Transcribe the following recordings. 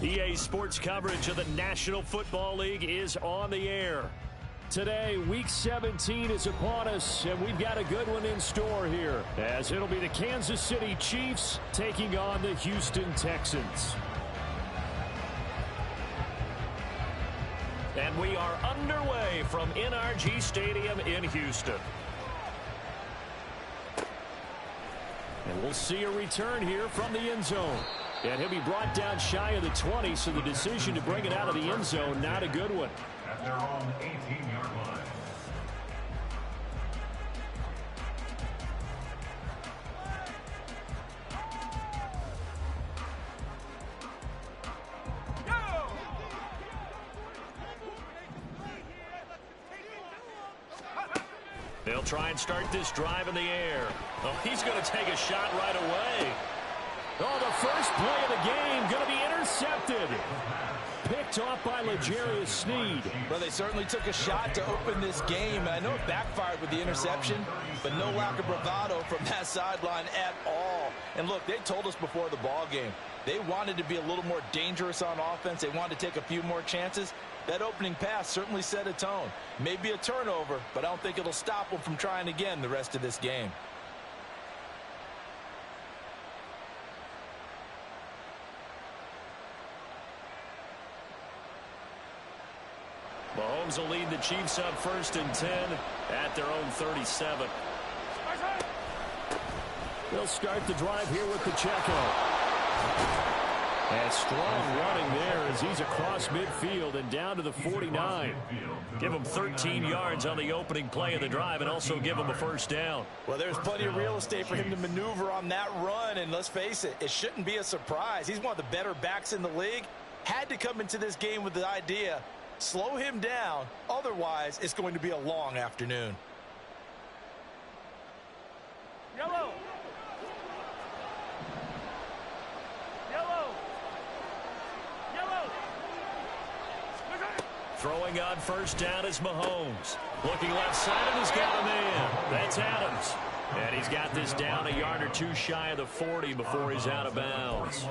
EA Sports coverage of the National Football League is on the air. Today, Week 17 is upon us, and we've got a good one in store here, as it'll be the Kansas City Chiefs taking on the Houston Texans. And we are underway from NRG Stadium in Houston. And we'll see a return here from the end zone. And he'll be brought down shy of the 20, so the decision to bring it out of the end zone, not a good one. At their own 18-yard line. They'll try and start this drive in the air. Oh, he's going to take a shot right away. Oh, the first play of the game going to be intercepted. Picked off by L'Jarius Sneed. Well, they certainly took a shot to open this game. I know it backfired with the interception, but no lack of bravado from that sideline at all. And look, they told us before the ball game, they wanted to be a little more dangerous on offense. They wanted to take a few more chances. That opening pass certainly set a tone. Maybe a turnover, but I don't think it'll stop them from trying again the rest of this game. Mahomes will lead the Chiefs up 1st and 10 at their own 37. They'll start the drive here with Pacheco. And strong running there as he's across midfield and down to the 49. Give him 13 yards on the opening play of the drive and also give him a first down. Well, there's plenty of real estate for him to maneuver on that run, and let's face it, it shouldn't be a surprise. He's one of the better backs in the league. Had to come into this game with the idea, slow him down, otherwise it's going to be a long afternoon. Yellow. Throwing on first down is Mahomes. Looking left side, and he's got a man. That's Adams. And he's got this down a yard or two shy of the 40 before he's out of bounds.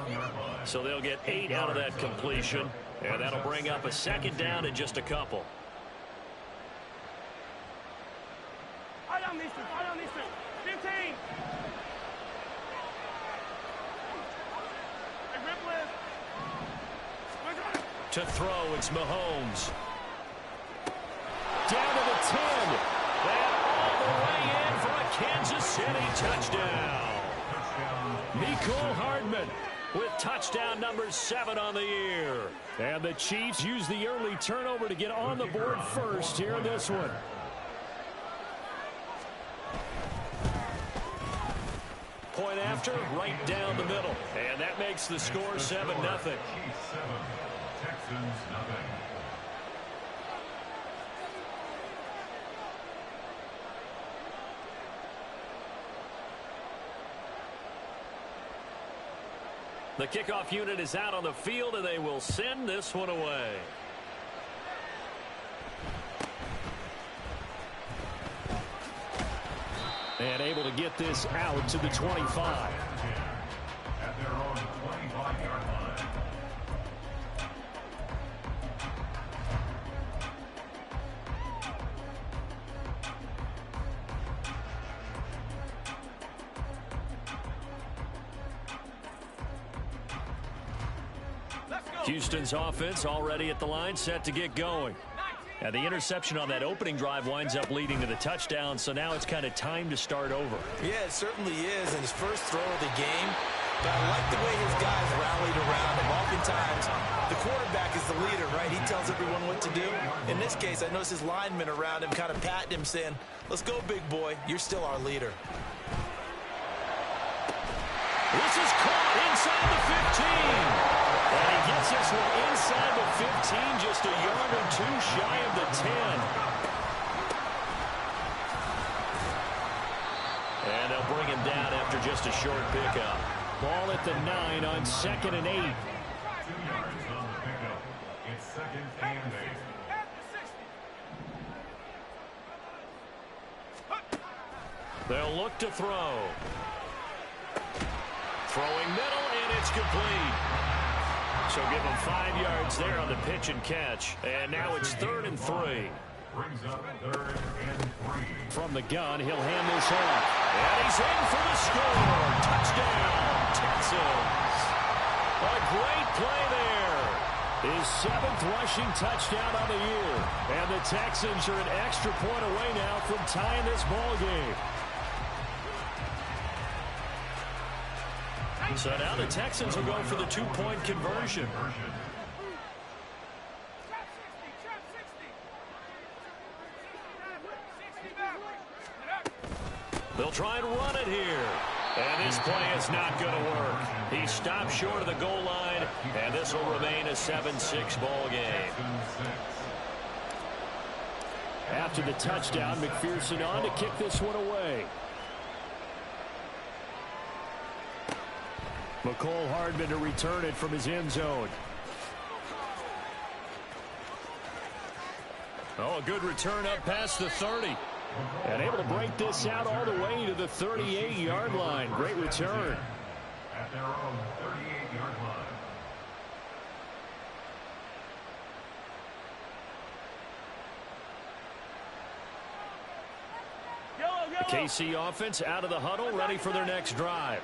So they'll get 8 out of that completion, and that'll bring up a second down in just a couple. I don't miss it. 15. To throw, it's Mahomes. Down to the 10. And all the way in for a Kansas City touchdown. Mecole Hardman with touchdown number 7 on the year. And the Chiefs use the early turnover to get on the board first here in this one. Point after, right down the middle. And that makes the score 7-0. Texans nothing. The kickoff unit is out on the field, and they will send this one away. And able to get this out to the 25. At their own 25-yard line. Houston's offense already at the line, set to get going. And the interception on that opening drive winds up leading to the touchdown, so now it's kind of time to start over. Yeah, it certainly is, and his first throw of the game. But I like the way his guys rallied around him. Oftentimes, the quarterback is the leader, right? He tells everyone what to do. In this case, I noticed his linemen around him kind of patting him, saying, "Let's go, big boy. You're still our leader." This is caught inside the 15. And he gets this one inside the 15, just a yard or two shy of the 10. And they'll bring him down after just a short pickup. Ball at the 9 on 2nd and 8. 2 yards on the pickup. It's 2nd and 8. They'll look to throw. Throwing middle, and it's complete. So give him 5 yards there on the pitch and catch. And now it's 3rd and 3. Brings up 3rd and 3. From the gun, he'll hand this off. And he's in for the score. Touchdown, Texans. A great play there. His 7th rushing touchdown of the year. And the Texans are an extra point away now from tying this ball game. So now the Texans will go for the 2-point conversion. They'll try and run it here. And this play is not going to work. He stopped short of the goal line, and this will remain a 7-6 ball game. After the touchdown, McPherson on to kick this one away. McCole Hardman to return it from his end zone. Oh, a good return up past the 30. And able to break this out all the way to the 38-yard line. Great return. At their own 38-yard line. The KC offense out of the huddle, ready for their next drive.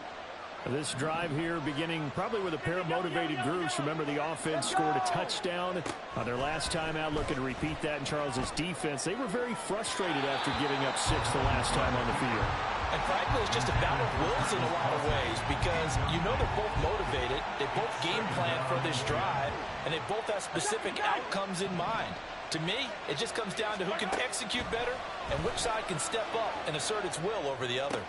This drive here beginning probably with a pair of motivated groups. Remember, the offense scored a touchdown on their last time out, looking to repeat that in Charles's defense. They were very frustrated after giving up 6 the last time on the field. And frankly, it's just a battle of wills in a lot of ways because you know they're both motivated, they both game plan for this drive, and they both have specific outcomes in mind. To me, it just comes down to who can execute better and which side can step up and assert its will over the other.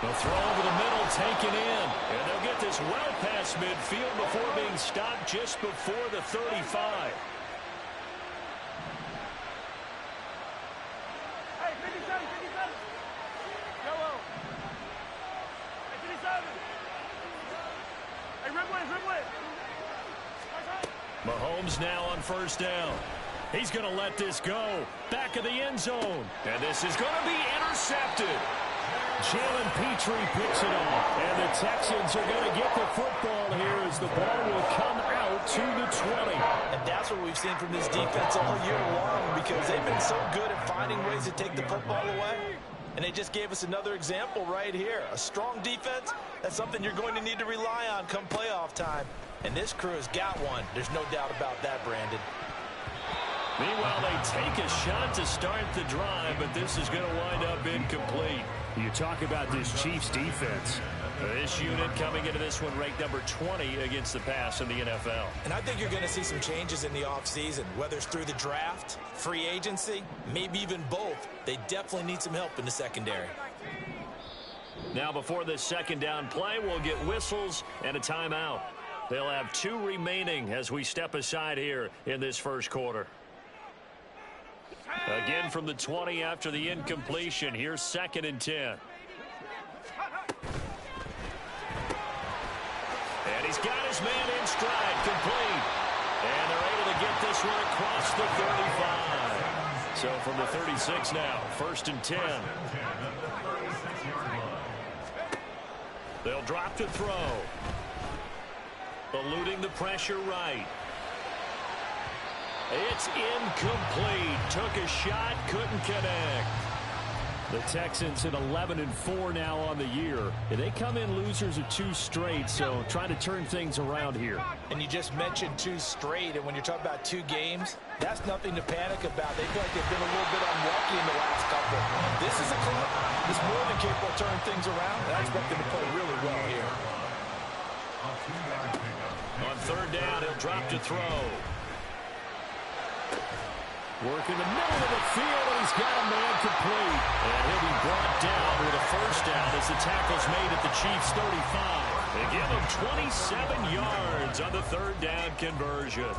They'll throw over the middle, taken in. And they'll get this well past midfield before being stopped just before the 35. Hey, 57, 57. Yellow. Hey, 57. Hey, rip away. Mahomes now on first down. He's going to let this go. Back of the end zone. And this is going to be intercepted. Jalen Petrie picks it off, and the Texans are going to get the football here as the ball will come out to the 20. And that's what we've seen from this defense all year long because they've been so good at finding ways to take the football away. And they just gave us another example right here. A strong defense, that's something you're going to need to rely on come playoff time. And this crew has got one. There's no doubt about that, Brandon. Meanwhile, they take a shot to start the drive, but this is going to wind up incomplete. You talk about this Chiefs defense. This unit coming into this one ranked number 20 against the pass in the NFL. And I think you're going to see some changes in the offseason, whether it's through the draft, free agency, maybe even both. They definitely need some help in the secondary. Now before this second down play, we'll get whistles and a timeout. They'll have 2 remaining as we step aside here in this first quarter. Again from the 20 after the incompletion. Here's 2nd and 10. And he's got his man in stride, complete. And they're able to get this one across the 35. So from the 36 now, 1st and 10. They'll drop to throw. Eluding the pressure right. It's incomplete. Took a shot, couldn't connect. The Texans at 11-4 now on the year. They come in losers of 2 straight, so trying to turn things around here. And you just mentioned 2 straight, and when you're talking about 2 games, that's nothing to panic about. They feel like they've been a little bit unlucky in the last couple. This is a club that's more than capable of turning things around, and I expect them to play really well here. On 3rd down, he'll drop to throw. Work in the middle of the field, and he's got a man complete. And he'll be brought down with a 1st down as the tackle's made at the Chiefs' 35. They give him 27 yards on the 3rd down conversion.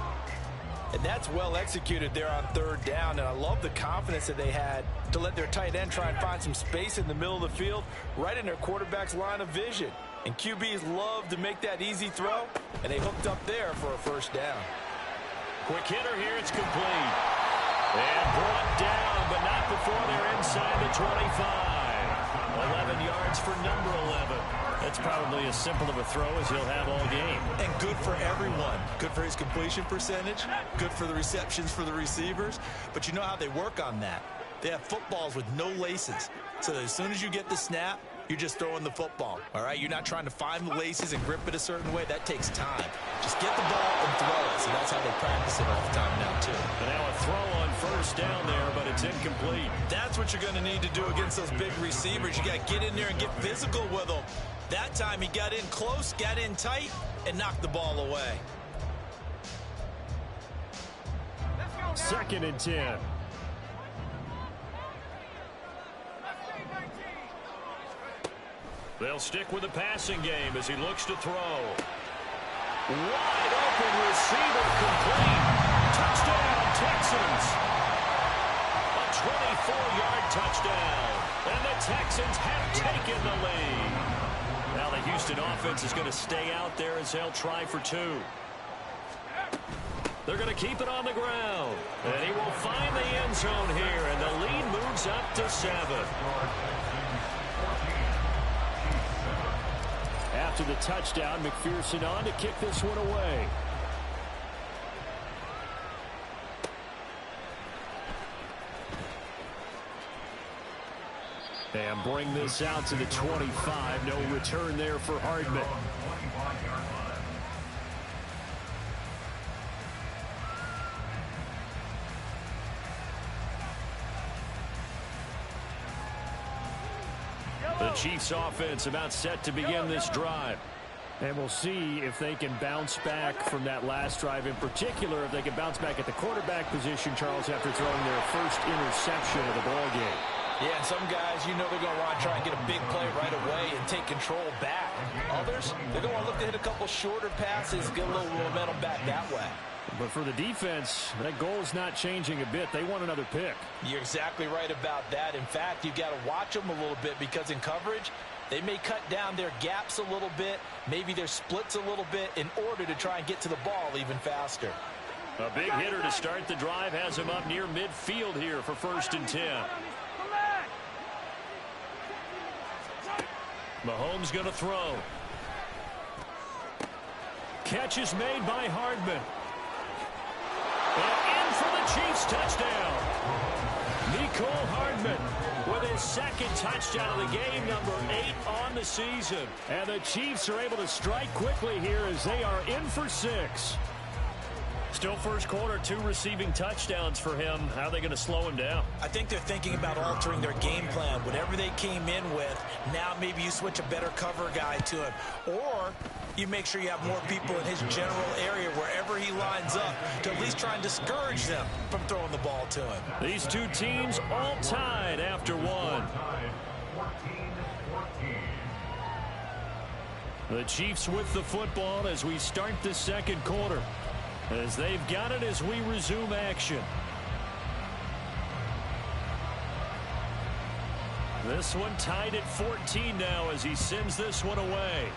And that's well executed there on 3rd down, and I love the confidence that they had to let their tight end try and find some space in the middle of the field, right in their quarterback's line of vision. And QBs love to make that easy throw, and they hooked up there for a 1st down. Quick hitter here, it's complete. And brought down, but not before they're inside the 25. 11 yards for number 11. That's probably as simple of a throw as he'll have all game. And good for everyone. Good for his completion percentage. Good for the receptions for the receivers. But you know how they work on that. They have footballs with no laces. So that as soon as you get the snap, you're just throwing the football, all right? You're not trying to find the laces and grip it a certain way. That takes time. Just get the ball and throw it. So that's how they practice it all the time now, too. And now a throw on first down there, but it's incomplete. That's what you're going to need to do against those big receivers. You got to get in there and get physical with them. That time he got in close, got in tight, and knocked the ball away. 2nd and 10. They'll stick with the passing game as he looks to throw. Wide open receiver complete. Touchdown, Texans. A 24-yard touchdown. And the Texans have taken the lead. Now the Houston offense is going to stay out there as they'll try for 2. They're going to keep it on the ground. And he will find the end zone here. And the lead moves up to 7. After the touchdown, McPherson on to kick this one away. And bring this out to the 25. No return there for Hardman. The Chiefs offense about set to begin this drive. And we'll see if they can bounce back from that last drive. In particular, if they can bounce back at the quarterback position, Charles, after throwing their first interception of the ball game. Yeah, and some guys, you know they're going to want to try and get a big play right away and take control back. Others, they're going to want to look to hit a couple shorter passes, get a little momentum back that way. But for the defense, that goal is not changing a bit. They want another pick. You're exactly right about that. In fact, you've got to watch them a little bit because in coverage, they may cut down their gaps a little bit, maybe their splits a little bit in order to try and get to the ball even faster. A big hitter to start the drive has him up near midfield here for 1st and 10. Mahomes going to throw. Catch is made by Hardman. And in for the Chiefs touchdown. Mecole Hardman with his 2nd touchdown of the game, number 8 on the season. And the Chiefs are able to strike quickly here as they are in for 6. Still first quarter, 2 receiving touchdowns for him. How are they going to slow him down? I think they're thinking about altering their game plan. Whatever they came in with, now maybe you switch a better cover guy to him. Or you make sure you have more people in his general area wherever he lines up to at least try and discourage them from throwing the ball to him. These 2 teams all tied after 1. The Chiefs with the football as we start the 2nd quarter. As they've got it as we resume action. This one tied at 14 now as he sends this one away.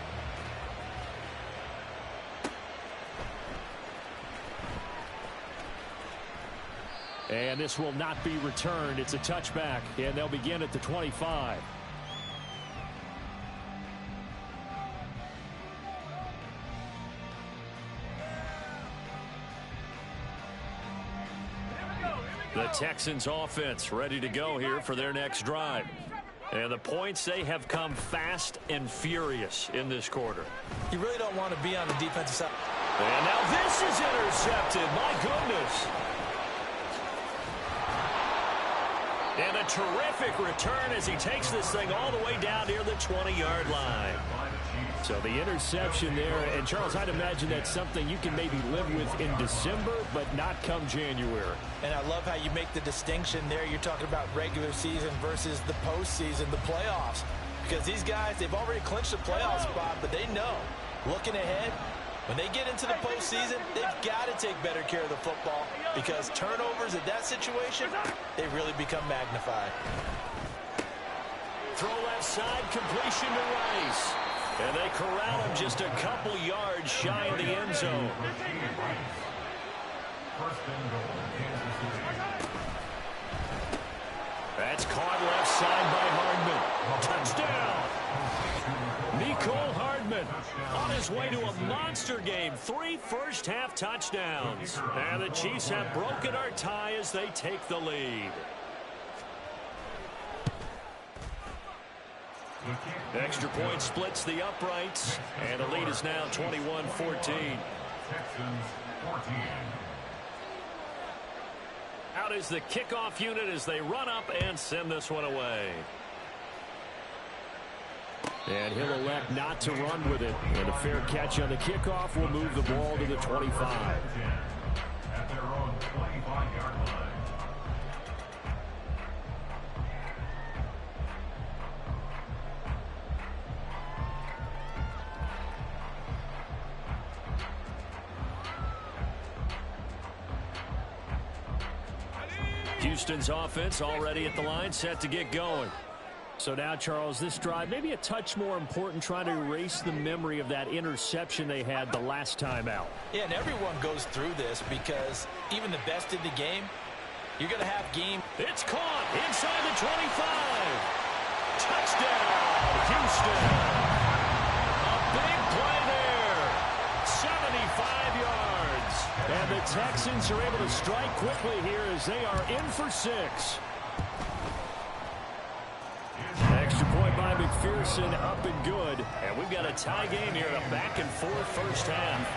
And this will not be returned. It's a touchback, and they'll begin at the 25. The Texans offense ready to go here for their next drive. And the points, they have come fast and furious in this quarter. You really don't want to be on the defensive side. And now this is intercepted. My goodness. And a terrific return as he takes this thing all the way down near the 20-yard line. So the interception there, and Charles, I'd imagine that's something you can maybe live with in December, but not come January. And I love how you make the distinction there. You're talking about regular season versus the postseason, the playoffs. Because these guys, they've already clinched the playoff spot, but they know, looking ahead, when they get into the postseason, they've got to take better care of the football because turnovers at that situation, they really become magnified. Throw left side, completion to Rice. And they corral him just a couple yards shy of the end zone. That's caught left side by Hardman. Touchdown! Mecole Hardman on his way to a monster game. 3 first-half touchdowns. And the Chiefs have broken our tie as they take the lead. Extra point splits the uprights, and the lead is now 21-14. Texans 14. Out is the kickoff unit as they run up and send this one away. And he'll elect not to run with it. And a fair catch on the kickoff will move the ball to the 25. At their own 25-yard line. Houston's offense already at the line, set to get going. So now, Charles, this drive maybe a touch more important, trying to erase the memory of that interception they had the last time out. Yeah, and everyone goes through this because even the best in the game, you're going to have game. It's caught inside the 25. Touchdown, Houston. A big play there. 75 yards. And the Texans are able to strike quickly here as they are in for 6. Extra point by McPherson, up and good. And we've got a tie game here in a back-and-forth first half.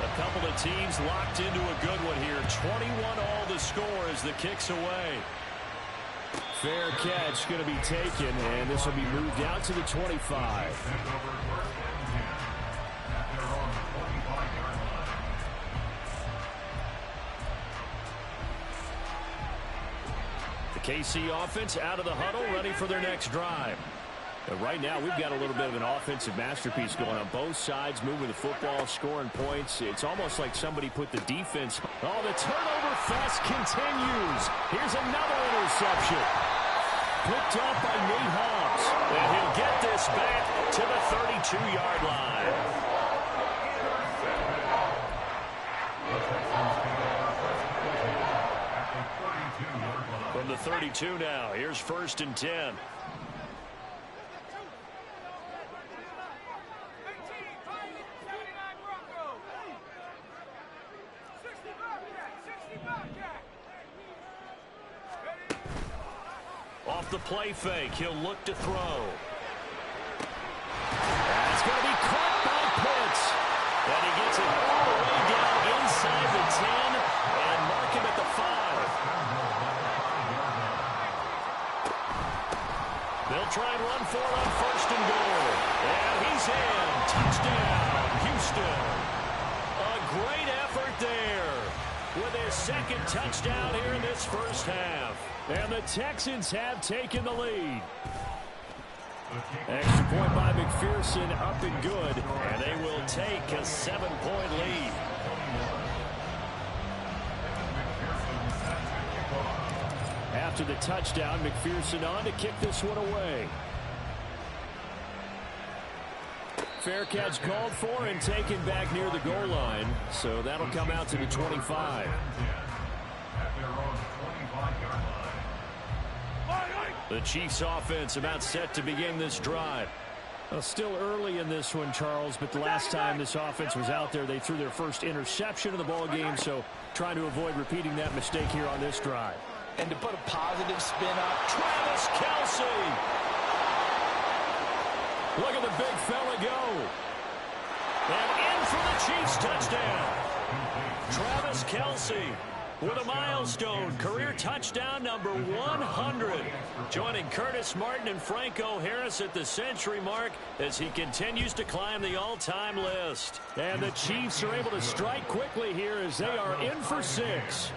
A couple of teams locked into a good one here. 21 all the score as the kick's away. Fair catch going to be taken, and this will be moved out to the 25. The KC offense out of the huddle, ready for their next drive. But right now, we've got a little bit of an offensive masterpiece going on both sides, moving the football, scoring points. It's almost like somebody put the defense. Oh, the turnover fest continues. Here's another interception. Picked up by Nate Hobbs. And he'll get this back to the 32-yard line. From the 32 now, here's 1st and 10. Off the play fake, he'll look to throw. That's going to be caught by Pitts. And he gets it all the way down inside the 10 and mark him at the 5. They'll try and run for it on 1st and goal. And he's in. Touchdown, Houston. A great effort there with his 2nd touchdown here in this first half. And the Texans have taken the lead. Extra point by McPherson, up and good. And they will take a 7-point lead. After the touchdown, McPherson on to kick this one away. Fair catch called for and taken back near the goal line. So that'll come out to the 25. The Chiefs offense about set to begin this drive. Well, still early in this one, Charles, but the last time this offense was out there, they threw their first interception of the ball game, so trying to avoid repeating that mistake here on this drive. And to put a positive spin on Travis Kelce. Look at the big fella go. And in for the Chiefs touchdown. Travis Kelce with a milestone career touchdown number 100. Joining Curtis Martin and Franco Harris at the century mark as he continues to climb the all-time list. And the Chiefs are able to strike quickly here as they are in for 6.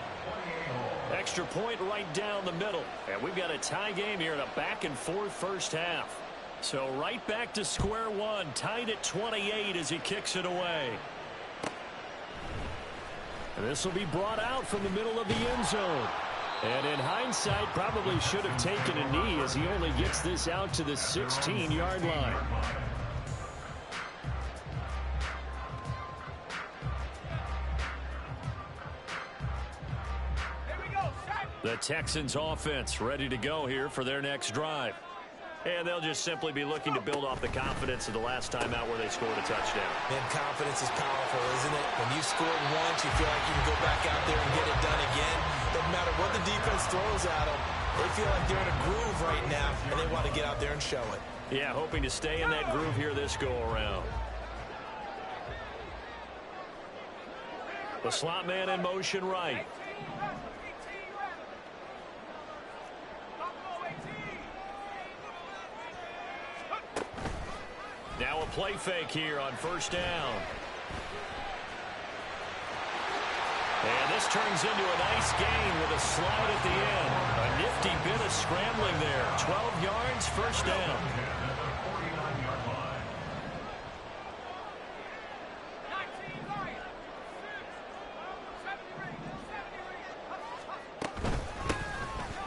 Extra point right down the middle. And we've got a tie game here in a back-and-forth first half. So right back to square one, tied at 28 as he kicks it away. And this will be brought out from the middle of the end zone. And in hindsight, probably should have taken a knee as he only gets this out to the 16-yard line. Here we go, set. The Texans offense ready to go here for their next drive. And they'll just simply be looking to build off the confidence of the last time out where they scored a touchdown. And confidence is powerful, isn't it? When you scored once, you feel like you can go back out there and get it done again. Doesn't matter what the defense throws at them. They feel like they're in a groove right now, and they want to get out there and show it. Yeah, hoping to stay in that groove here this go-around. The slot man in motion right. Now a play fake here on first down. And this turns into a nice gain with a slide at the end. A nifty bit of scrambling there. 12 yards, first down.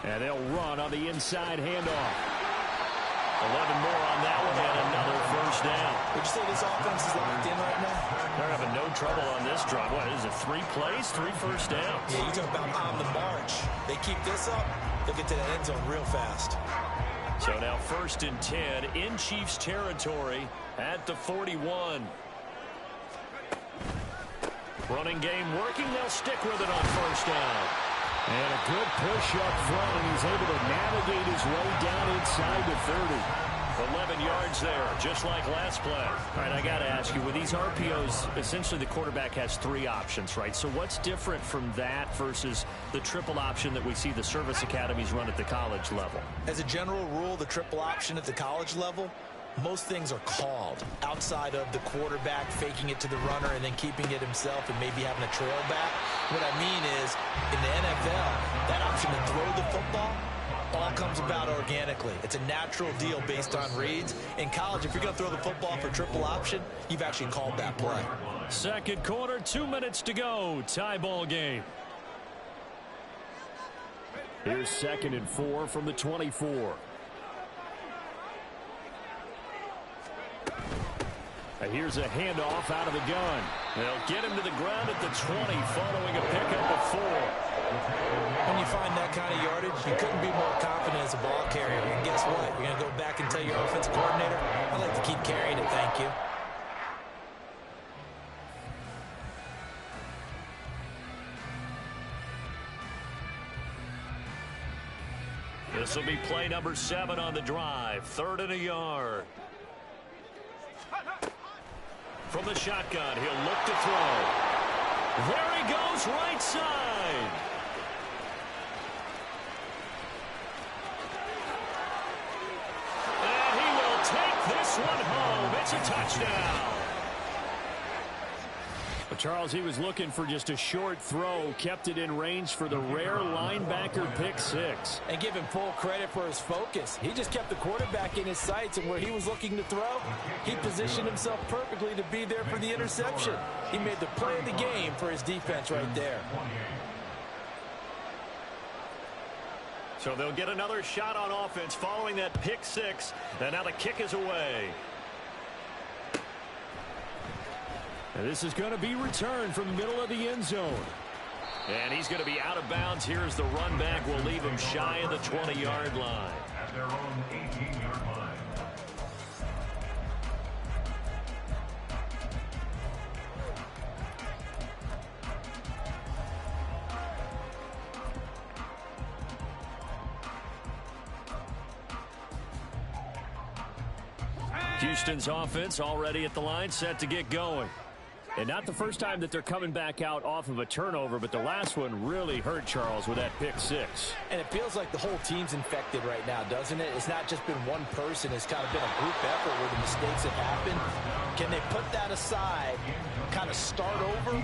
And they'll run on the inside handoff. 11 more on that one and another first down. Would you say this offense is locked in right now? They're having no trouble on this drive. What is it, 3 plays, 3 first downs? Yeah, you talk about on the march. They keep this up, they'll get to the end zone real fast. So now first and 10 in Chiefs territory at the 41. Running game working. They'll stick with it on first down. And a good push up front, and he's able to navigate his way down inside the 30. 11 yards there, just like last play. All right, I got to ask you, with these RPOs, essentially the quarterback has 3 options, right? So what's different from that versus the triple option that we see the service academies run at the college level? As a general rule, the triple option at the college level, most things are called outside of the quarterback faking it to the runner and then keeping it himself and maybe having a trail back. What I mean is, in the NFL, that option to throw the football all comes about organically. It's a natural deal based on reads. In college, if you're going to throw the football for triple option, you've actually called that play. Second quarter, 2 minutes to go. Tie ball game. Here's 2nd and 4 from the 24. Here's a handoff out of the gun. They'll get him to the ground at the 20 following a pickup of 4. When you find that kind of yardage, you couldn't be more confident as a ball carrier. And guess what? You're going to go back and tell your offensive coordinator, I'd like to keep carrying it, thank you. This will be play number 7 on the drive. 3rd and a yard. From the shotgun, he'll look to throw. There he goes, right side. And he will take this one home. It's a touchdown. Charles, he was looking for just a short throw, kept it in range for the rare linebacker pick 6. And give him full credit for his focus. He just kept the quarterback in his sights, and where he was looking to throw, he positioned himself perfectly to be there for the interception. He made the play of the game for his defense right there. So they'll get another shot on offense following that pick 6, and now the kick is away. And this is going to be returned from the middle of the end zone. And he's going to be out of bounds. Here's the run back. Will leave him shy of the 20-yard line. At their own 18-yard line. Houston's offense already at the line, set to get going. And not the first time that they're coming back out off of a turnover, but the last one really hurt Charles with that pick 6. And it feels like the whole team's infected right now, doesn't it? It's not just been one person. It's kind of been a group effort where the mistakes have happened. Can they put that aside, kind of start over,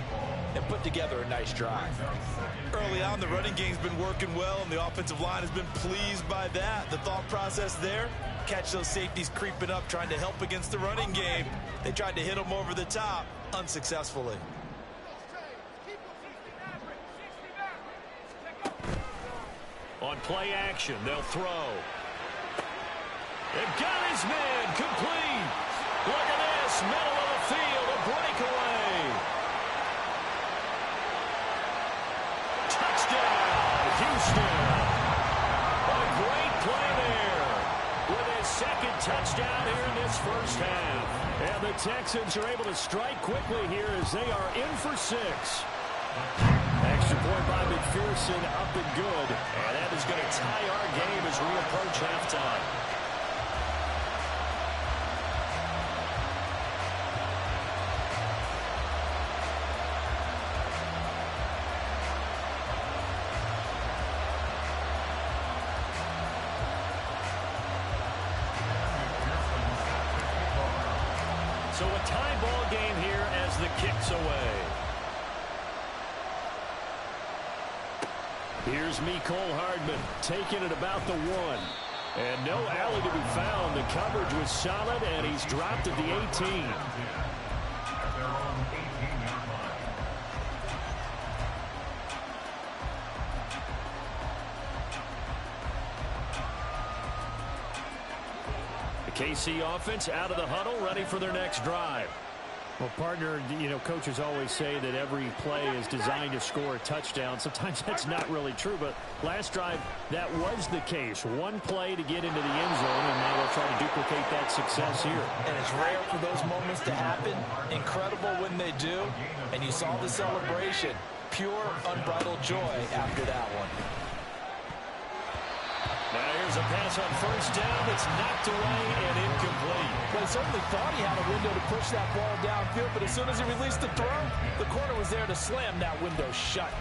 and put together a nice drive? Early on, the running game's been working well, and the offensive line has been pleased by that. The thought process there, catch those safeties creeping up, trying to help against the running game. They tried to hit them over the top, unsuccessfully. On play action, they'll throw. They've got his man complete. Look at this, middle of the field, a breakaway. Touchdown, Houston. touchdown here in this first half. And the Texans are able to strike quickly here as they are in for 6. Extra point by McPherson, up and good. And that is going to tie our game as we approach halftime. So a tie ball game here as the kick's away. Here's Mecole Hardman taking it about the 1. And no alley to be found. The coverage was solid, and he's dropped at the 18. At their own 18-yard line. The KC offense out of the huddle, ready for their next drive. Well, partner, coaches always say that every play is designed to score a touchdown. Sometimes that's not really true, but last drive, that was the case. One play to get into the end zone, and now they'll try to duplicate that success here. And it's rare for those moments to happen. Incredible when they do. And you saw the celebration. Pure, unbridled joy after that one. Now here's a pass on first down that's knocked away and incomplete. Well, he certainly thought he had a window to push that ball downfield, but as soon as he released the throw, the corner was there to slam that window shut.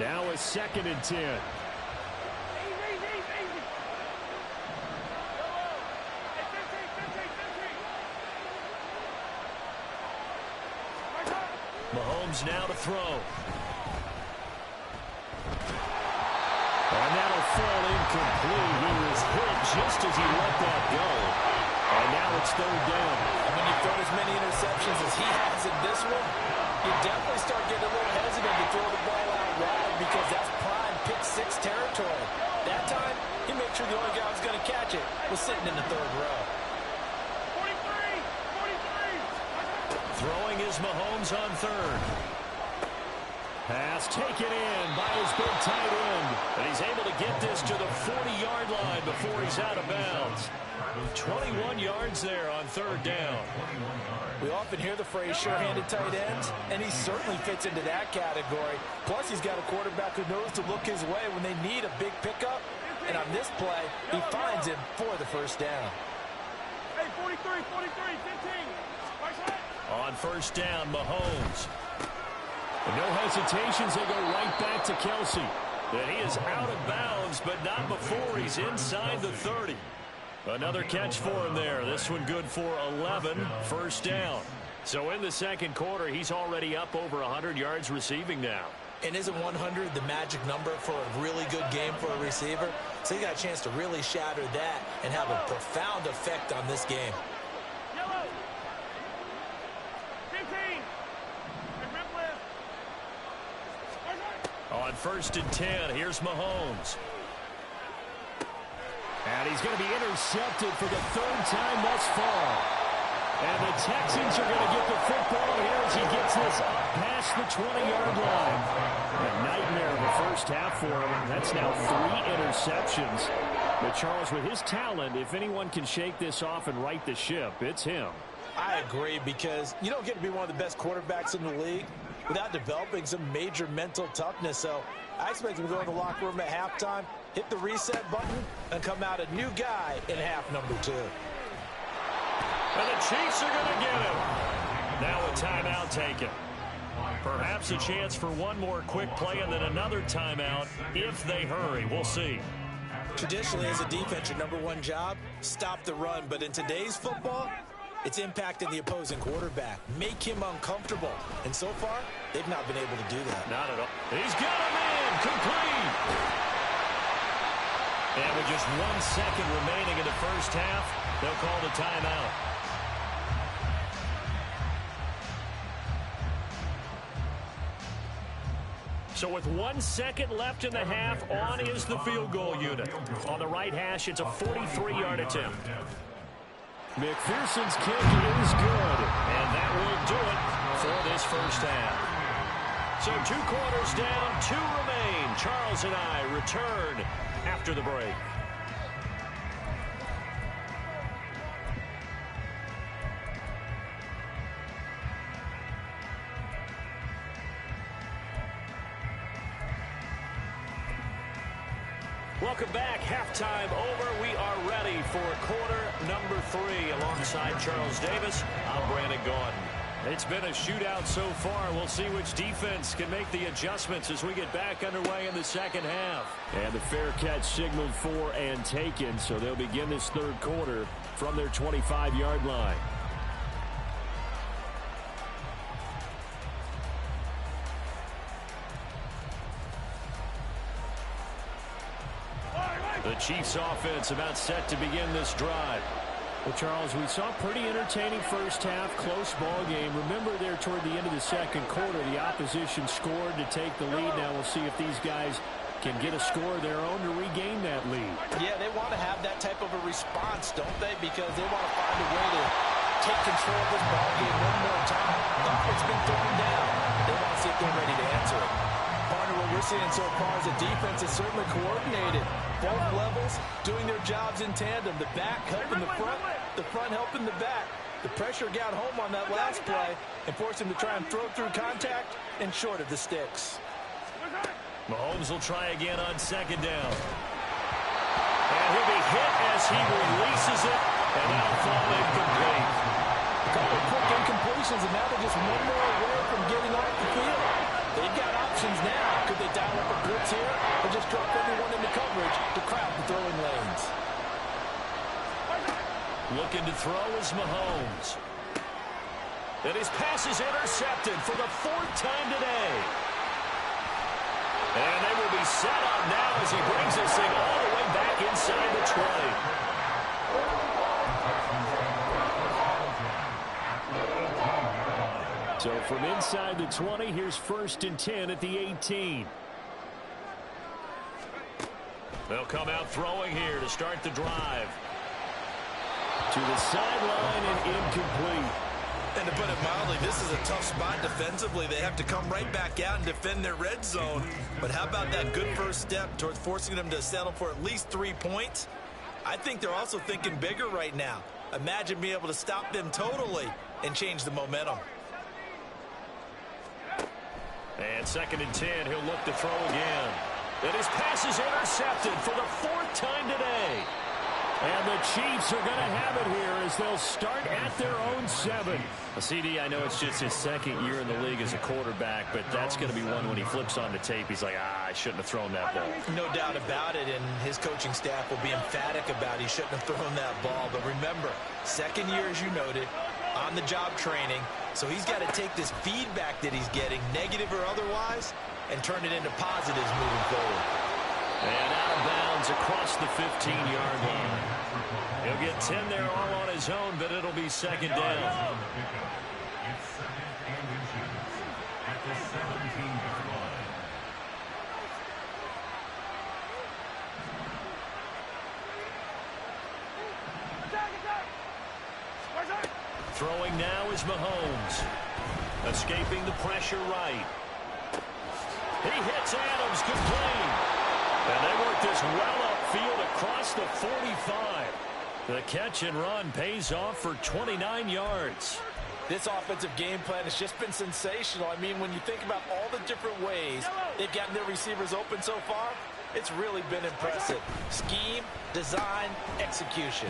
Now a 2nd and 10. Mahomes now to throw. And that'll fall incomplete. He was hit just as he let that go. And now it's 3rd down. And when you throw as many interceptions as he has in this one, you definitely start getting a little hesitant to throw the ball out wide because that's prime pick 6 territory. That time, he made sure the only guy who was going to catch it was sitting in the 3rd row. Throwing is Mahomes on 3rd. Pass taken in by his big tight end. And he's able to get this to the 40-yard line before he's out of bounds. 21 yards there on 3rd down. We often hear the phrase sure-handed tight ends, and he certainly fits into that category. Plus, he's got a quarterback who knows to look his way when they need a big pickup. And on this play, he finds him for the first down. Hey, 43, 15. On first down, Mahomes. And no hesitations, they go right back to Kelsey. And he is out of bounds, but not before he's inside the 30. Another catch for him there. This one good for 11, first down. So in the 2nd quarter, he's already up over 100 yards receiving now. And isn't 100 the magic number for a really good game for a receiver? So he got a chance to really shatter that and have a profound effect on this game. Yellow. 15. On 1st and 10, here's Mahomes. And he's going to be intercepted for the 3rd time thus far. And the Texans are going to get the football here as he gets this up past the 20-yard line. A nightmare of the first half for him. That's now 3 interceptions. But Charles, with his talent, if anyone can shake this off and right the ship, it's him. I agree, because you don't get to be one of the best quarterbacks in the league without developing some major mental toughness. So I expect him to go in the locker room at halftime, hit the reset button, and come out a new guy in half number 2. And the Chiefs are going to get him. Now a timeout taken. Perhaps a chance for one more quick play and then another timeout if they hurry. We'll see. Traditionally, as a defense, your number 1 job, stop the run. But in today's football, it's impacting the opposing quarterback. Make him uncomfortable. And so far, they've not been able to do that. Not at all. He's got him in. Complete. And with just 1 second remaining in the first half, they'll call the timeout. So with 1 second left in the half, on is the field goal unit. On the right hash, it's a 43-yard attempt. McPherson's kick is good. And that will do it for this first half. So 2 quarters down, 2 remain. Charles and I return after the break. Welcome back. Halftime over. We are ready for quarter number 3. Alongside Charles Davis, I'm Brandon Gaudin. It's been a shootout so far. We'll see which defense can make the adjustments as we get back underway in the second half. And the fair catch signaled for and taken, so they'll begin this third quarter from their 25-yard line. The Chiefs offense about set to begin this drive. Well, Charles, we saw a pretty entertaining first half, close ball game. Remember there toward the end of the second quarter, the opposition scored to take the lead. Now we'll see if these guys can get a score of their own to regain that lead. Yeah, they want to have that type of a response, don't they? Because they want to find a way to take control of this ball game one more time. It's been thrown down. They want to see if they're ready to answer it. Partner, what we're seeing so far is the defense is certainly coordinated. Both levels doing their jobs in tandem. The back helping the front helping the back. The pressure got home on that last play and forced him to try and throw through contact and short of the sticks. Mahomes will try again on second down. And he'll be hit as he releases it, and that'll fall incomplete. A couple of quick incompletions, and now they're just one more away from getting off the field. They've got options now. Could they dial up a blitz here or just drop everyone into coverage to crowd the throwing lanes? Looking to throw is Mahomes. And his pass is intercepted for the 4th time today. And they will be set up now as he brings this thing all the way back inside the 20. So from inside the 20, here's 1st and 10 at the 18. They'll come out throwing here to start the drive. To the sideline and incomplete. And to put it mildly, this is a tough spot defensively. They have to come right back out and defend their red zone. But how about that good first step towards forcing them to settle for at least 3 points? I think they're also thinking bigger right now. Imagine being able to stop them totally and change the momentum. And 2nd and 10, he'll look to throw again. And his pass is intercepted for the 4th time today. And the Chiefs are going to have it here as they'll start at their own 7. CD, I know it's just his 2nd year in the league as a quarterback, but that's going to be one when he flips on the tape, he's like, I shouldn't have thrown that ball. No doubt about it, and his coaching staff will be emphatic about he shouldn't have thrown that ball. But remember, 2nd year, as you noted, on-the-job training, so he's got to take this feedback that he's getting, negative or otherwise, and turn it into positives moving forward. And out of bounds across the 15-yard line. He'll get 10 there all on his own, but it'll be 2nd down. It's 2nd and inches at the 17-yard line. Throwing now is Mahomes. Escaping the pressure right. He hits Adams. Good play. And they work this well upfield across the 45. The catch and run pays off for 29 yards. This offensive game plan has just been sensational. I mean, when you think about all the different ways they've gotten their receivers open so far, it's really been impressive. Scheme, design, execution.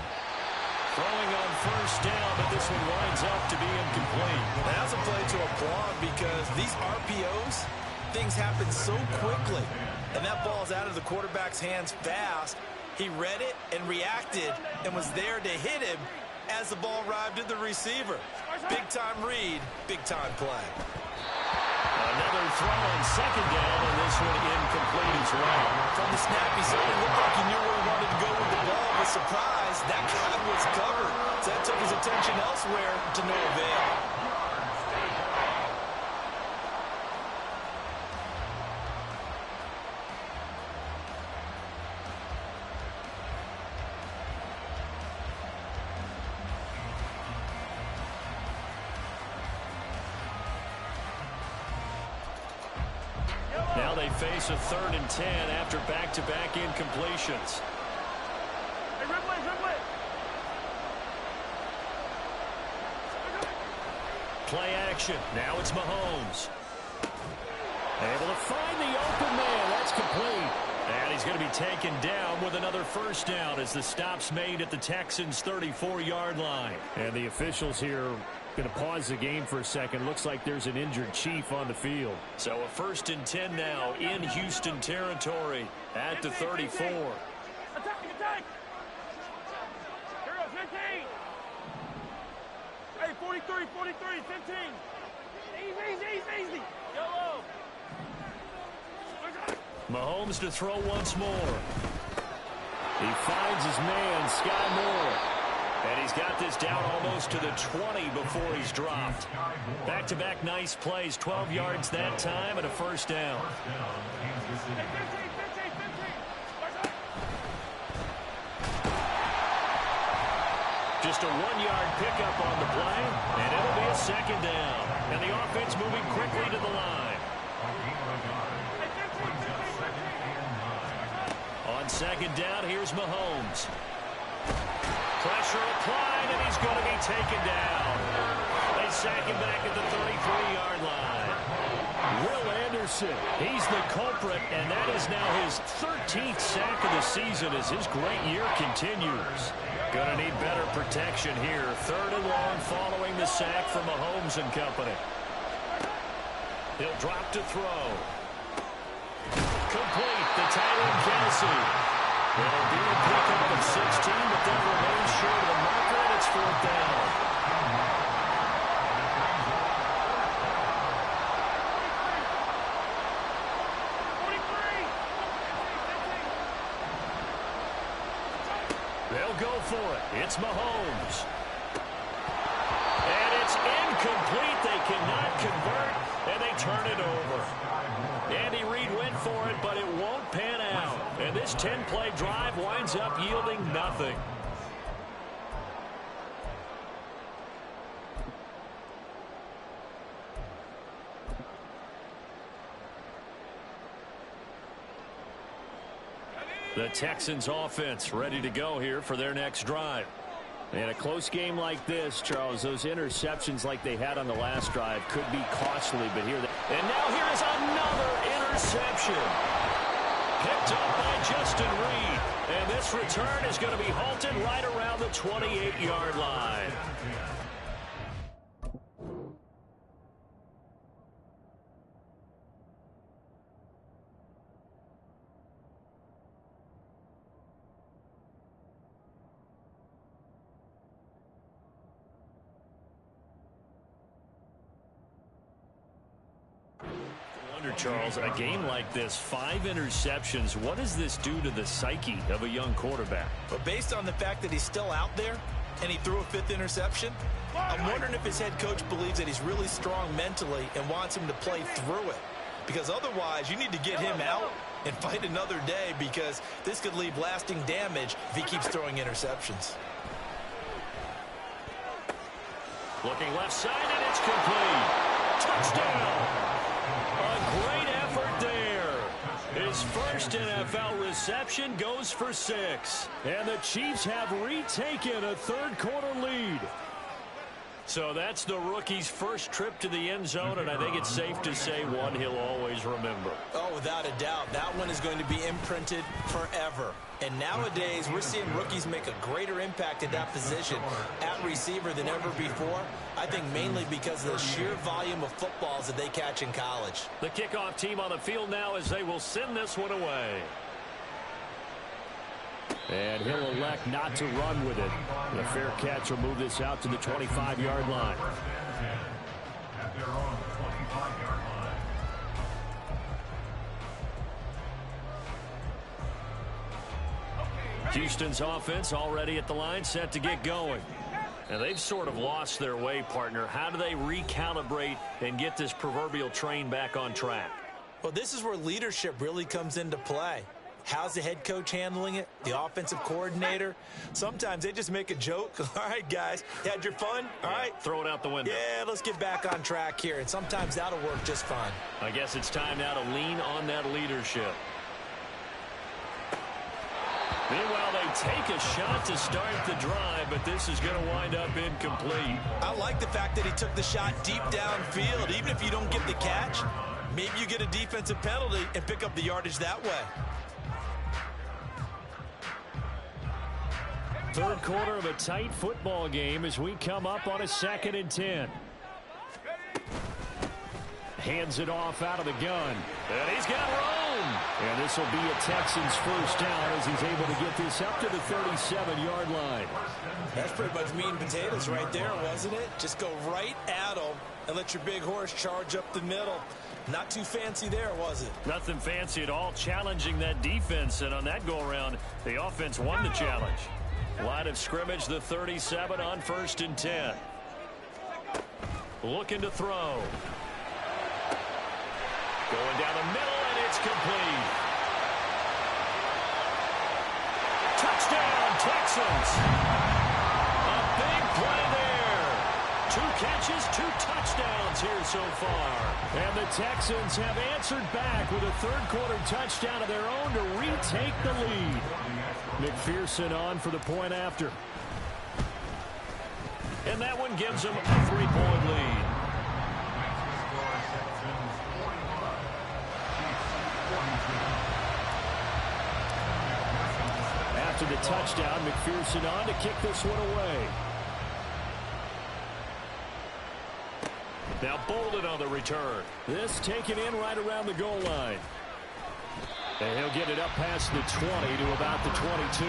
Throwing on 1st down, but this one winds up to be incomplete. That's a play to applaud because these RPOs, things happen so quickly. And that ball's out of the quarterback's hands fast. He read it and reacted and was there to hit him as the ball arrived at the receiver. Big-time read, big-time play. Another throw on 2nd down, and this one incomplete as well. From the snap, he certainly looked like he knew where he wanted to go with the ball. But surprise, that guy was covered. So that took his attention elsewhere to no avail. they face a 3rd and 10 after back-to-back incompletions. Hey, Ridley. Play action. Now it's Mahomes. Able to find the open man. That's complete. And he's going to be taken down with another first down as the stop's made at the Texans' 34-yard line. And the officials here going to pause the game for a second. Looks like there's an injured Chief on the field. So a 1st and 10 now in Houston territory at the 34. Attack! Here goes 15. Hey, 43, 15. Easy. Yellow. Mahomes to throw once more. He finds his man, Sky Moore. And he's got this down almost to the 20 before he's dropped. Back-to-back nice plays, 12 yards that time and a first down. Just a 1-yard pickup on the play, and it'll be a 2nd down. And the offense moving quickly to the line. On 2nd down, here's Mahomes. Pressure applied, and he's going to be taken down. They sack him back at the 33-yard line. Will Anderson, he's the culprit, and that is now his 13th sack of the season as his great year continues. Going to need better protection here. 3rd and long following the sack from Mahomes and company. He'll drop to throw. Complete. The tight end, Kelsey. It'll be a pickup of 16, but that remains short of the marker, and it's 4th down. They'll go for it. It's Mahomes. And it's incomplete. They cannot convert, and they turn it over. Andy Reid went for it, but it won't pan out. And this 10-play drive winds up yielding nothing. The Texans offense ready to go here for their next drive. In a close game like this, Charles, those interceptions like they had on the last drive could be costly, but here... And now here is another interception. Picked up by Justin Reed. And this return is going to be halted right around the 28-yard line. Charles, a game like this, 5 interceptions, what does this do to the psyche of a young quarterback? But based on the fact that he's still out there and he threw a 5th interception, I'm wondering if his head coach believes that he's really strong mentally and wants him to play through it. Because otherwise, you need to get him out and fight another day, because this could leave lasting damage if he keeps throwing interceptions. Looking left side, and it's complete. Touchdown! A great effort there. His first NFL reception goes for 6. And the Chiefs have retaken a third-quarter lead. So that's the rookie's first trip to the end zone, and I think it's safe to say one he'll always remember. Oh, without a doubt. That one is going to be imprinted forever. And nowadays, we're seeing rookies make a greater impact at that position at receiver than ever before. I think mainly because of the sheer volume of footballs that they catch in college. The kickoff team on the field now as they will send this one away. And he'll elect not to run with it. The fair catch will move this out to the 25-yard line. At their own 25-yard line. Houston's offense already at the line, set to get going. And they've sort of lost their way, partner. How do they recalibrate and get this proverbial train back on track? Well, this is where leadership really comes into play. How's the head coach handling it? The offensive coordinator? Sometimes they just make a joke. All right, guys, you had your fun? All right. Throw it out the window. Yeah, let's get back on track here, and sometimes that'll work just fine. I guess it's time now to lean on that leadership. Meanwhile, they take a shot to start the drive, but this is going to wind up incomplete. I like the fact that he took the shot deep downfield. Even if you don't get the catch, maybe you get a defensive penalty and pick up the yardage that way. Third quarter of a tight football game as we come up on a 2nd and 10. Hands it off out of the gun. And he's got room. And this will be a Texans first down as he's able to get this up to the 37-yard line. That's pretty much meat and potatoes right there, wasn't it? Just go right at them and let your big horse charge up the middle. Not too fancy there, was it? Nothing fancy at all, challenging that defense. And on that go-around, the offense won the challenge. Line of scrimmage, the 37 on 1st and 10. Looking to throw. Going down the middle, and it's complete. Touchdown, Texans. A big play there. 2 catches, 2 touchdowns here so far. And the Texans have answered back with a third-quarter touchdown of their own to retake the lead. McPherson on for the point after. And that one gives them a 3-point lead. After the touchdown, McPherson on to kick this one away. Now Bolden on the return. This taken in right around the goal line. And he'll get it up past the 20 to about the 22.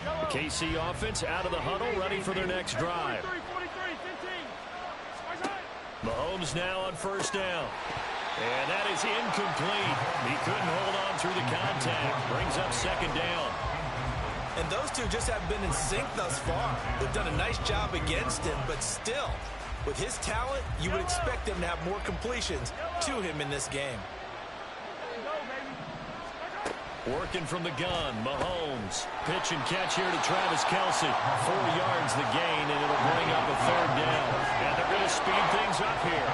The KC offense out of the huddle, ready for their next drive. Mahomes now on 1st down. And that is incomplete. He couldn't hold on through the contact. Brings up 2nd down. And those two just haven't been in sync thus far. They've done a nice job against him, but still, with his talent, you would expect them to have more completions to him in this game. Working from the gun, Mahomes. Pitch and catch here to Travis Kelce. 4 yards the gain, and it'll bring up a 3rd down. And they're going to speed things up here.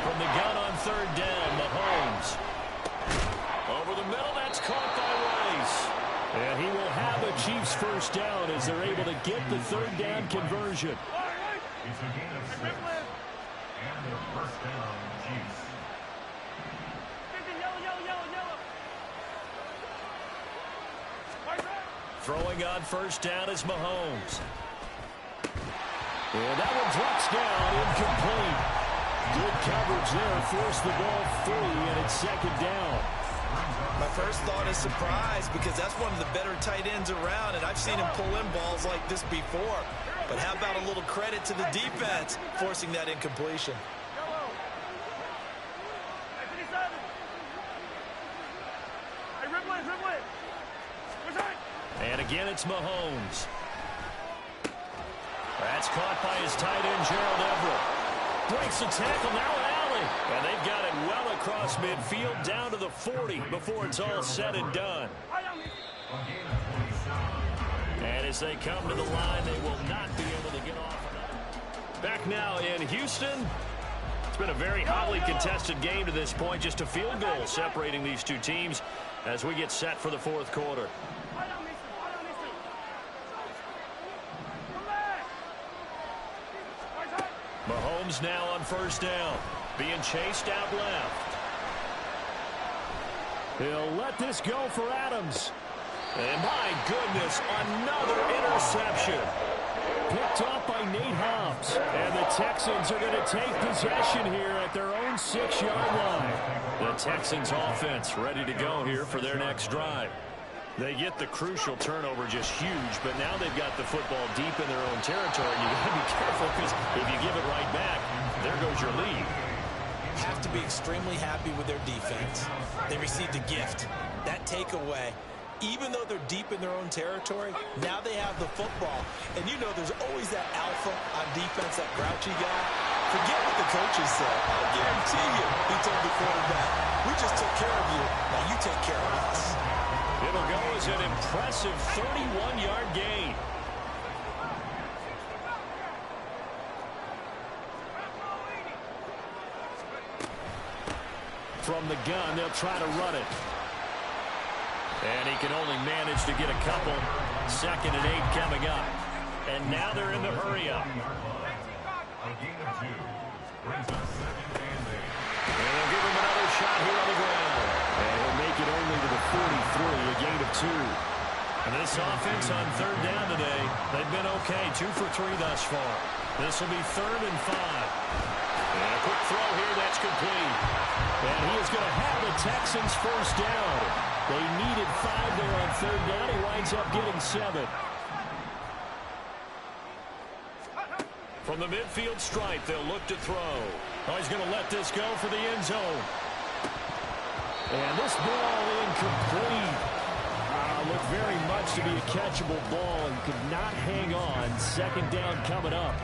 From the gun on 3rd down, Mahomes. Over the middle, that's caught by Rice. And he will have a Chiefs first down as they're able to get the 3rd down conversion. It's a gain of 6. And their first down, Chiefs. Throwing on 1st down is Mahomes. And that one drops down, incomplete. Good coverage there, forced the ball free, and it's 2nd down. My first thought is surprise because that's one of the better tight ends around, and I've seen him pull in balls like this before. But how about a little credit to the defense forcing that incompletion? And again, it's Mahomes. That's caught by his tight end, Gerald Everett. Breaks the tackle, now an alley. And they've got it well across midfield, down to the 40 before it's all said and done. And as they come to the line, they will not be able to get off. Back now in Houston. It's been a very hotly contested game to this point. Just a field goal separating these two teams as we get set for the 4th quarter. Mahomes now on 1st down. Being chased out left. He'll let this go for Adams. And my goodness, another interception. Picked off by Nate Hobbs. And the Texans are going to take possession here at their own 6-yard line. The Texans offense ready to go here for their next drive. They get the crucial turnover just huge, but now they've got the football deep in their own territory. And you got to be careful because if you give it right back, there goes your lead. Have to be extremely happy with their defense. They received a gift. That takeaway Even though they're deep in their own territory, now they have the football. And you know there's always that alpha on defense, that grouchy guy. Forget what the coaches said. I guarantee you, he told the quarterback, we just took care of you. Now you take care of us. It'll go as an impressive 31-yard gain. From the gun, they'll try to run it. And he can only manage to get a couple. 2nd and 8 coming up. And now they're in the hurry-up. A gain of 2 brings up 2nd and 8. And they'll give him another shot here on the ground. And he'll make it only to the 43, a gain of 2. And this offense on 3rd down today, they've been okay. 2 for 3 thus far. This will be 3rd and 5. And a quick throw here, that's complete. And he is going to have the Texans first down. They needed 5 there on 3rd down. He winds up getting 7. From the midfield stripe, they'll look to throw. Oh, he's going to let this go for the end zone. And this ball incomplete. Looked very much to be a catchable ball and could not hang on. 2nd down coming up.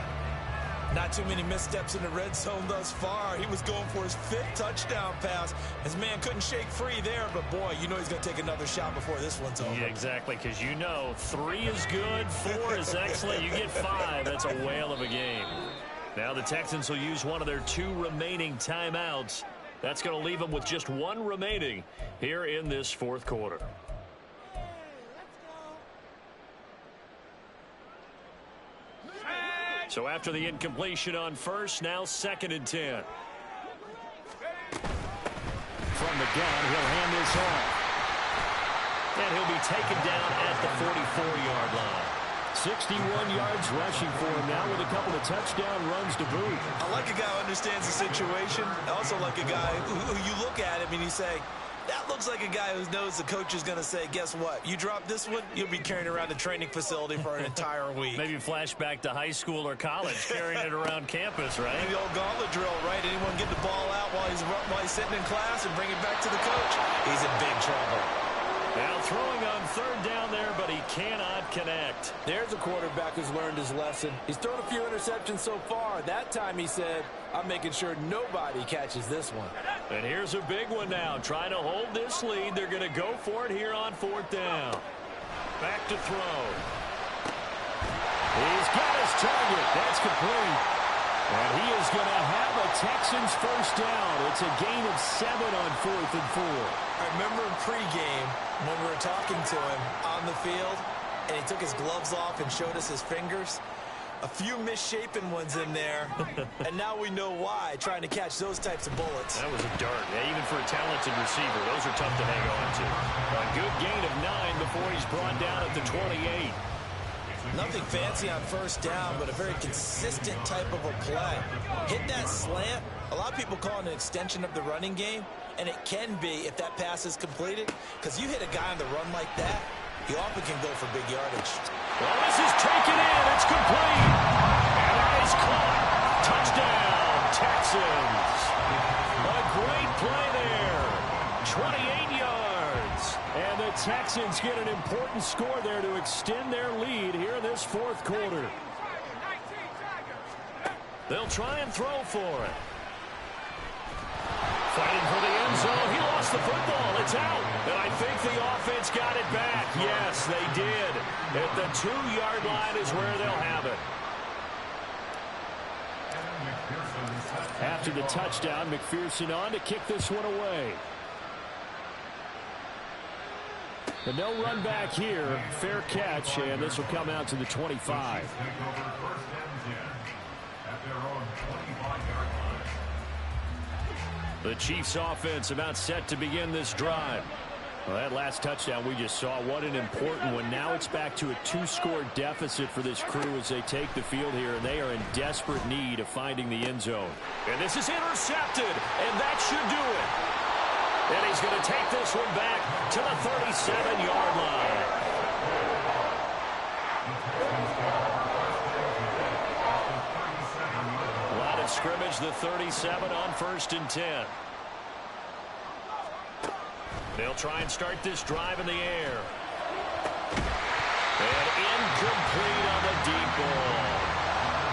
Not too many missteps in the red zone thus far. He was going for his 5th touchdown pass. His man couldn't shake free there, but boy, you know he's going to take another shot before this one's over. Yeah, exactly, because you know 3 is good, 4 is excellent. You get 5, that's a whale of a game. Now the Texans will use one of their 2 remaining timeouts. That's going to leave them with just 1 remaining here in this 4th quarter. So after the incompletion on 1st, now 2nd and 10. From the gun, he'll hand this off. And he'll be taken down at the 44-yard line. 61 yards rushing for him now with a couple of touchdown runs to boot. I like a guy who understands the situation. I also like a guy who you look at him and you say, that looks like a guy who knows the coach is going to say, guess what? You drop this one, you'll be carrying around the training facility for an entire week. Maybe flashback to high school or college, carrying it around campus, right? The old gauntlet drill, right? Anyone get the ball out while he's sitting in class and bring it back to the coach? He's in big trouble. Now throwing on 3rd down there, but he cannot connect. There's a quarterback who's learned his lesson. He's thrown a few interceptions so far. That time he said, I'm making sure nobody catches this one. And here's a big one now. Trying to hold this lead. They're going to go for it here on 4th down. Back to throw. He's got his target. That's complete. And he is going to have a Texans first down. It's a gain of 7 on 4th and 4. I remember in pregame when we were talking to him on the field, and he took his gloves off and showed us his fingers. A few misshapen ones in there, and now we know why, trying to catch those types of bullets. That was a dart. Yeah, even for a talented receiver, those are tough to hang on to. A good gain of 9 before he's brought down at the 28. Nothing fancy on first down, but a very consistent type of a play. Hit that slant. A lot of people call it an extension of the running game, and it can be if that pass is completed, because you hit a guy on the run like that, he often can go for big yardage. Well, this is taken in. It's complete. And that is caught. Touchdown, Texans. A great play there. 28 yards. And the Texans get an important score there to extend their lead here in this 4th quarter. They'll try and throw for it. Fighting for the end zone. He lost the football. It's out. And I think the offense got it back. Yes, they did. At the 2-yard line is where they'll have it. After the touchdown, McPherson on to kick this one away. But no run back here. Fair catch, and this will come out to the 25. The Chiefs offense about set to begin this drive. Well, that last touchdown we just saw, what an important one. Now it's back to a 2-score deficit for this crew as they take the field here, and they are in desperate need of finding the end zone. And this is intercepted, and that should do it. And he's going to take this one back to the 37-yard line. Line of scrimmage, the 37 on 1st and 10. They'll try and start this drive in the air. And incomplete on the deep ball.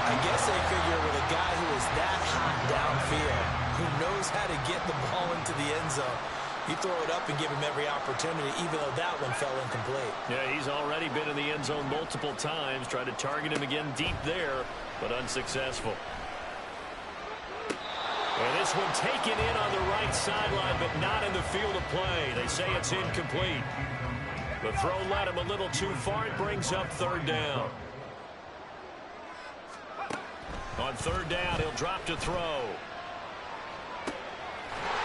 I guess they figure with a guy who is that hot downfield, who knows how to get the ball into the end zone, you throw it up and give him every opportunity, even though that one fell incomplete. Yeah, he's already been in the end zone multiple times. Tried to target him again deep there, but unsuccessful. And this one taken in on the right sideline, but not in the field of play. They say it's incomplete. The throw led him a little too far. It brings up third down. On third down, he'll drop to throw.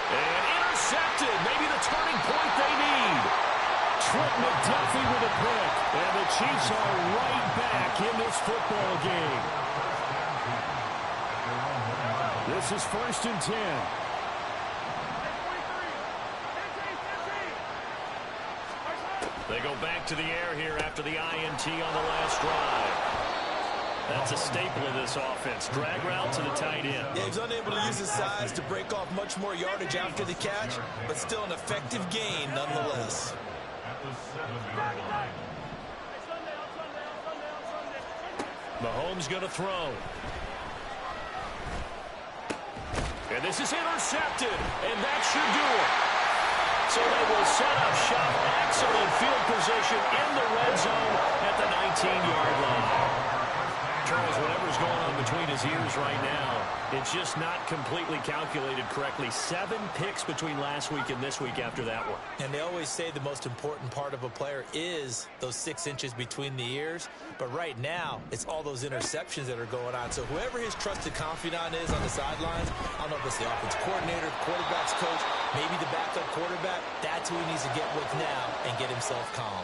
And intercepted. Maybe the turning point they need. Trent McDuffie with a pick. And the Chiefs are right back in this football game. This is 1st and 10. They go back to the air here after the INT on the last drive. That's a staple of this offense. Drag route to the tight end. Yeah, he was unable to use his size to break off much more yardage after the catch, but still an effective gain nonetheless. Mahomes going to throw. And this is intercepted, and that should do it. So they will set up shop. Excellent field position in the red zone at the 19-yard line. Charles, whatever's going on between his ears right now, it's just not completely calculated correctly. 7 picks between last week and this week after that one. And they always say the most important part of a player is those 6 inches between the ears. But right now, it's all those interceptions that are going on. So whoever his trusted confidant is on the sidelines, I don't know if it's the offense coordinator, quarterback's coach, maybe the backup quarterback, that's who he needs to get with now and get himself calm.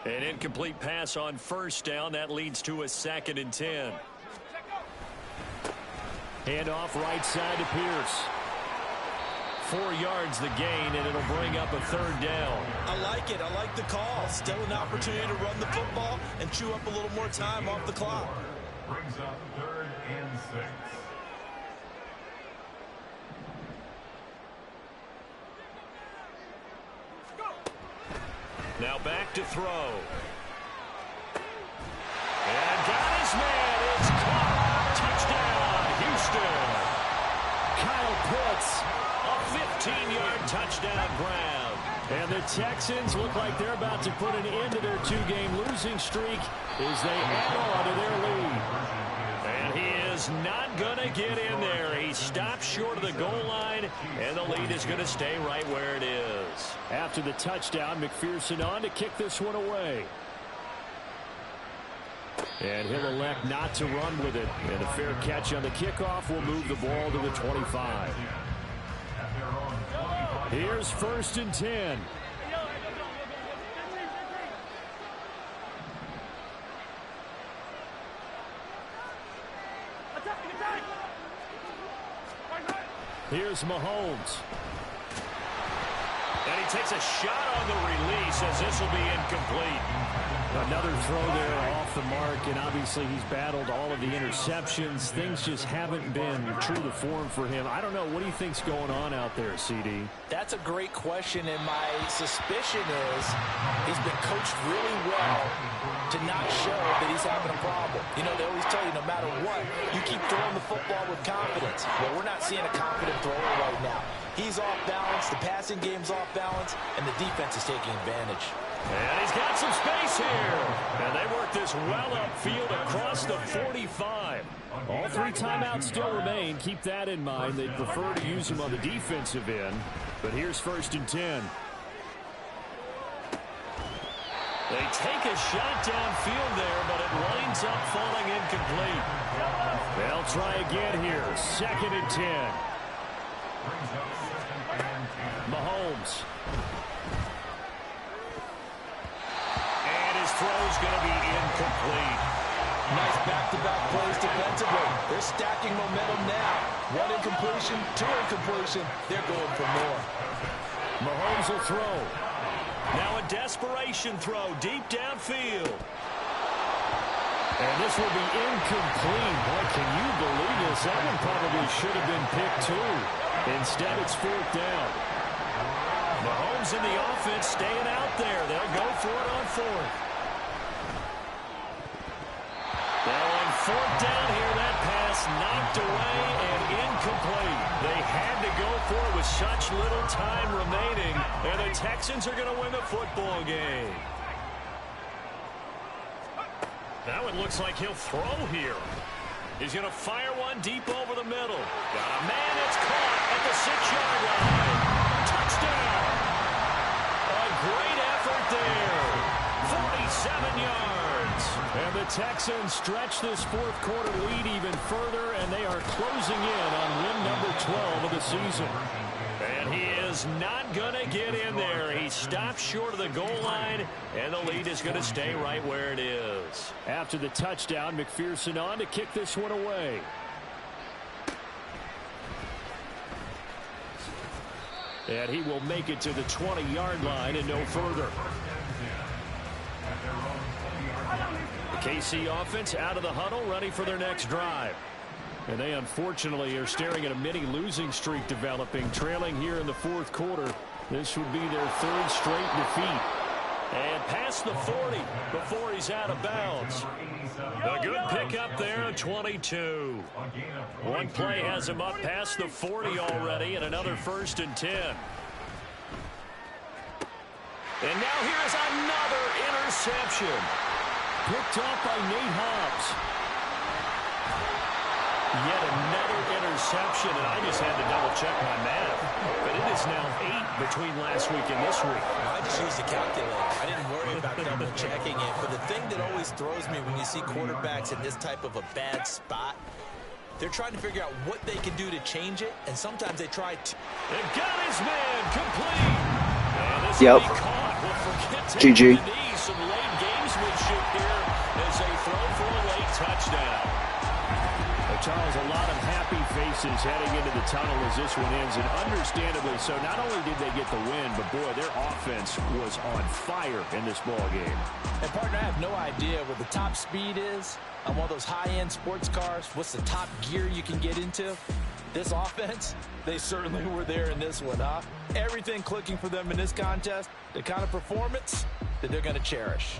An incomplete pass on first down. That leads to a 2nd and 10. Handoff right side to Pierce. 4 yards the gain, and it'll bring up a third down. I like it. I like the call. Still an opportunity to run the football and chew up a little more time off the clock. Brings up 3rd and 6. Now back to throw. And got his man. It's caught. Touchdown, Houston. Kyle Pitts, a 15-yard touchdown grab. And the Texans look like they're about to put an end to their 2-game losing streak as they add on to their lead. And he is not going to get in there. He stops short of the goal line, and the lead is going to stay right where it is. After the touchdown, McPherson on to kick this one away. And he'll elect not to run with it. And a fair catch on the kickoff will move the ball to the 25. Here's 1st and 10. Here's Mahomes. And he takes a shot on the release as this will be incomplete. Another throw there off the mark, and obviously he's battled all of the interceptions. Things just haven't been true to form for him. I don't know. What do you think's going on out there, CD? That's a great question, and my suspicion is he's been coached really well to not show that he's having a problem. You know, they always tell you no matter what, you keep throwing the football with confidence. Well, we're not seeing a confident thrower right now. He's off balance, the passing game's off balance, and the defense is taking advantage. And he's got some space here. And they work this well upfield across the 45. All 3 timeouts still remain. Keep that in mind. They'd prefer to use him on the defensive end. But here's 1st and 10. They take a shot downfield there, but it winds up falling incomplete. They'll try again here. 2nd and 10. Mahomes. And his throw's going to be incomplete. Nice back-to-back plays defensively. They're stacking momentum now. 1 incompletion, 2 incompletion. They're going for more. Mahomes will throw. Now a desperation throw deep downfield. And this will be incomplete. Boy, can you believe this? That one probably should have been picked too. Instead, it's 4th down. Mahomes in the offense staying out there. They'll go for it on 4th. Now on 4th down here, that pass knocked away and incomplete. They had to go for it with such little time remaining, and the Texans are going to win the football game. Now it looks like he'll throw here. He's going to fire one deep over the middle. Got a man that's caught at the 6-yard line. Touchdown. A great effort there. 47 yards. And the Texans stretch this 4th quarter lead even further, and they are closing in on win number 12 of the season. And he is not going to get in there. He stops short of the goal line, and the lead is going to stay right where it is. After the touchdown, McPherson on to kick this one away. And he will make it to the 20-yard line and no further. The KC offense out of the huddle, ready for their next drive. And they unfortunately are staring at a mini losing streak developing, trailing here in the 4th quarter. This would be their 3rd straight defeat. And past the 40 before he's out of bounds. A good pickup there at 22. One play has him up past the 40 already, and another 1st and 10. And now here's another interception. Picked off by Nate Hobbs. Yet another interception, and I just had to double-check my math. But it is now 8 between last week and this week. I just used a calculator. I didn't worry about double-checking it. But the thing that always throws me when you see quarterbacks in this type of a bad spot, they're trying to figure out what they can do to change it, and sometimes they try to. They've got his man complete. And this Yep. will be caught. We'll forget to GG. the knee. Some late gamesmanship here as they throw for a late touchdown. Charles, a lot of happy faces heading into the tunnel as this one ends, and understandably so. Not only did they get the win, but boy, their offense was on fire in this ball game. And partner, I have no idea what the top speed is on one of those high-end sports cars. What's the top gear you can get into? This offense, they certainly were there in this one, huh? Everything clicking for them in this contest, the kind of performance that they're going to cherish.